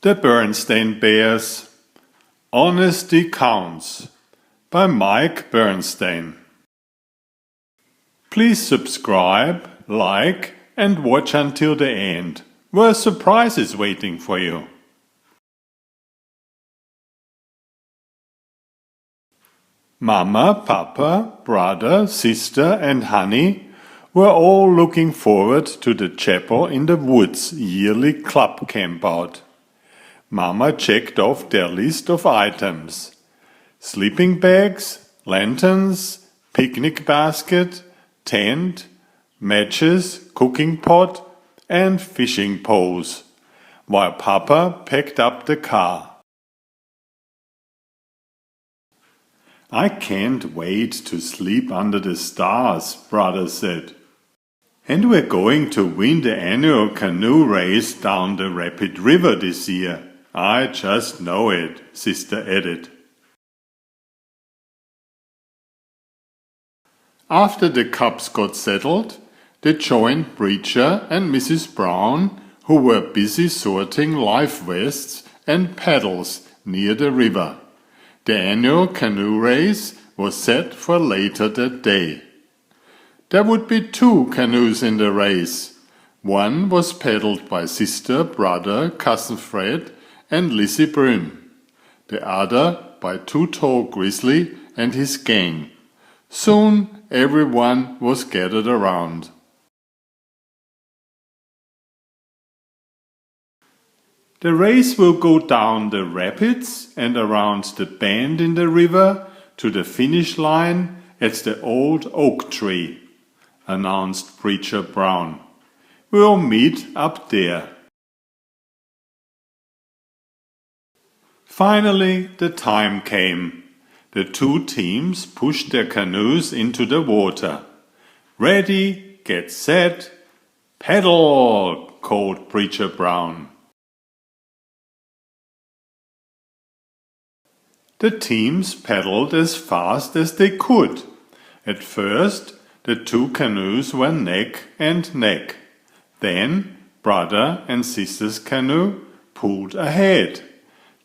The Berenstain Bears. Honesty Counts by Mike Berenstain. Please subscribe, like and watch until the end, where a surprise is waiting for you. Mama, Papa, brother, sister and Honey were all looking forward to the chapel in the woods yearly club campout. Mama checked off their list of items: sleeping bags, lanterns, picnic basket, tent, matches, cooking pot and fishing poles, while Papa packed up the car. "I can't wait to sleep under the stars," brother said. "And we're going to win the annual canoe race down the rapid river this year. I just know it," sister added. After the cups got settled, they joined Preacher and Mrs. Brown, who were busy sorting life vests and paddles near the river. The annual canoe race was set for later that day. There would be 2 canoes in the race. One was paddled by sister, brother, cousin Fred and Lizzie Brune. The other by Too Tall Grizzly and his gang. Soon everyone was gathered around. "The race will go down the rapids and around the bend in the river to the finish line at the old oak tree," announced Preacher Brown. "We'll meet up there." Finally, the time came. The 2 teams pushed their canoes into the water. "Ready, get set, paddle!" called Preacher Brown. The teams paddled as fast as they could. At first, the 2 canoes were neck and neck. Then, brother and sister's canoe pulled ahead.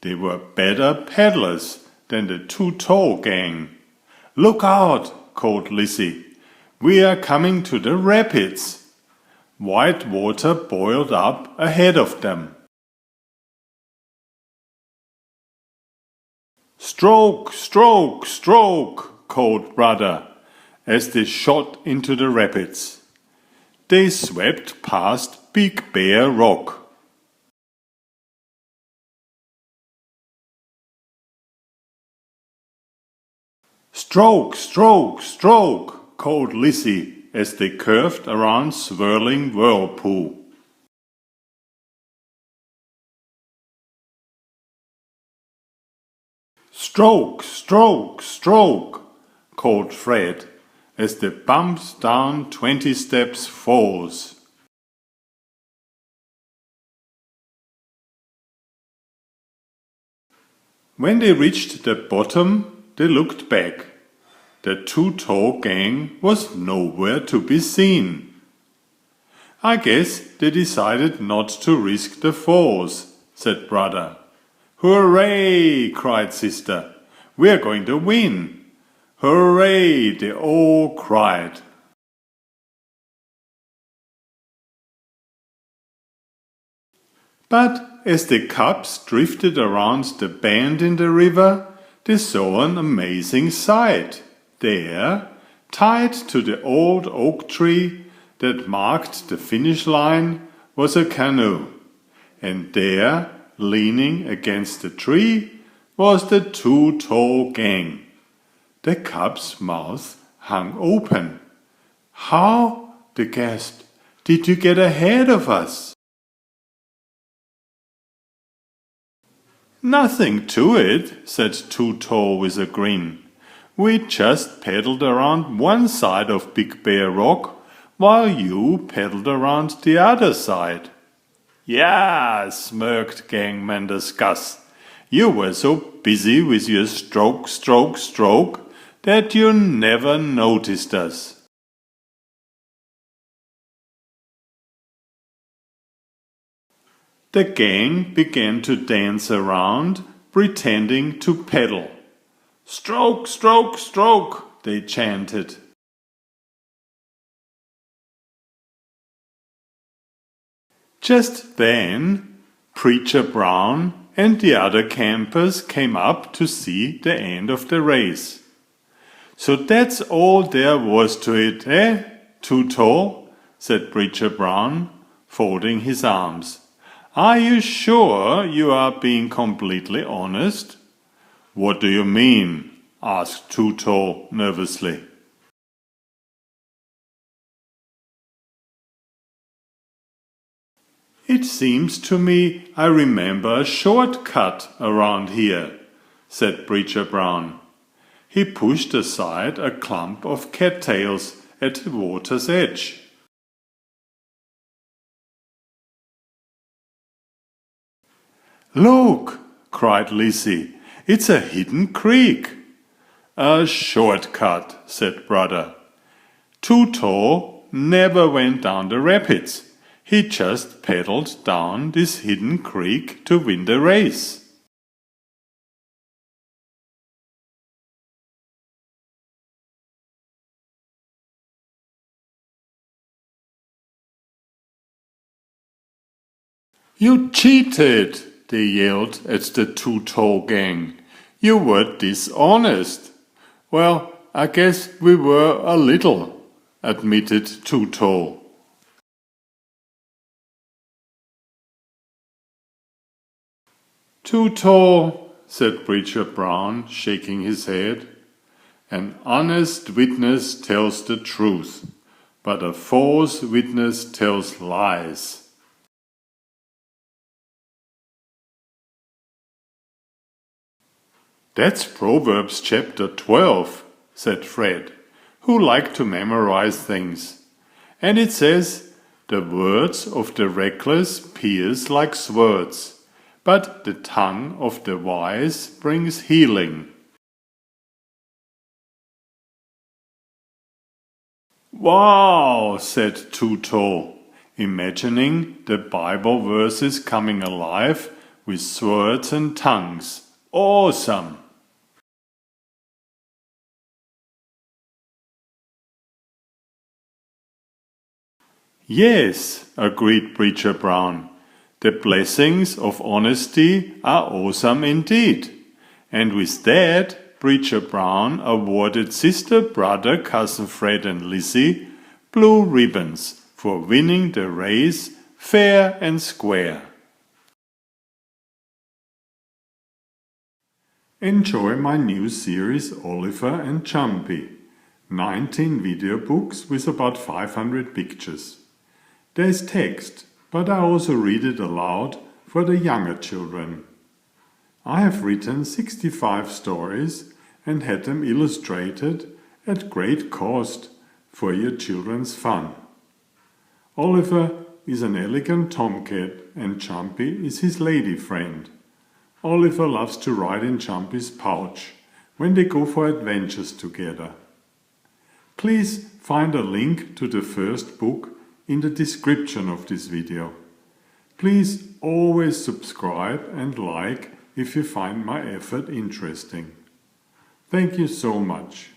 They were better paddlers than the Too Tall gang. "Look out!" called Lizzie. "We are coming to the rapids." White water boiled up ahead of them. "Stroke, stroke, stroke!" called brother as they shot into the rapids. They swept past Big Bear Rock. "Stroke, stroke, stroke!" called Lizzie as they curved around Swirling Whirlpool. "Stroke, stroke, stroke!" called Fred as they bumped down 20 Steps Falls. When they reached the bottom, they looked back. The Too Tall gang was nowhere to be seen. "I guess they decided not to risk the falls," said brother. "Hooray!" cried sister. "We're going to win!" "Hooray!" they all cried. But as the cups drifted around the bend in the river, they saw an amazing sight. There, tied to the old oak tree that marked the finish line, was a canoe. And there, leaning against the tree, was the Too Tall gang. The cub's mouth hung open. "How?" they gasped. "Did you get ahead of us?" "Nothing to it," said Too Tall with a grin. "We just paddled around one side of Big Bear Rock, while you paddled around the other side." "Yeah," smirked Gangman Gus. "You were so busy with your stroke, stroke, stroke that you never noticed us." The gang began to dance around, pretending to pedal. "Stroke, stroke, stroke," they chanted. Just then, Preacher Brown and the other campers came up to see the end of the race. "So that's all there was to it, eh, Too-Tall?" said Preacher Brown, folding his arms. "Are you sure you are being completely honest?" "What do you mean?" asked Too-Tall nervously. "It seems to me I remember a shortcut around here," said Preacher Brown. He pushed aside a clump of cattails at the water's edge. "Look!" cried Lizzie. "It's a hidden creek." "A shortcut," said Brother. Too-Tall never went down the rapids. He just paddled down this hidden creek to win the race. "You cheated!" they yelled at the Too-Tall gang. "You were dishonest." "Well, I guess we were a little," admitted Too-Tall. "Too-Tall," said Preacher Brown, shaking his head. "An honest witness tells the truth, but a false witness tells lies." "That's Proverbs chapter 12, said Fred, who liked to memorize things. "And it says, 'The words of the reckless pierce like swords, but the tongue of the wise brings healing.'" "Wow," said Too-Tall, imagining the Bible verses coming alive with swords and tongues. "Awesome!" "Yes," agreed Preacher Brown. "The blessings of honesty are awesome indeed." And with that, Preacher Brown awarded Sister, Brother, Cousin Fred and Lizzie blue ribbons for winning the race fair and square. Enjoy my new series Oliver and Jumpy. 19 video books with about 500 pictures. There is text, but I also read it aloud for the younger children. I have written 65 stories and had them illustrated at great cost for your children's fun. Oliver is an elegant tomcat and Jumpy is his lady friend. Oliver loves to ride in Jumpy's pouch when they go for adventures together. Please find a link to the first book in the description of this video. Please always subscribe and like if you find my effort interesting. Thank you so much.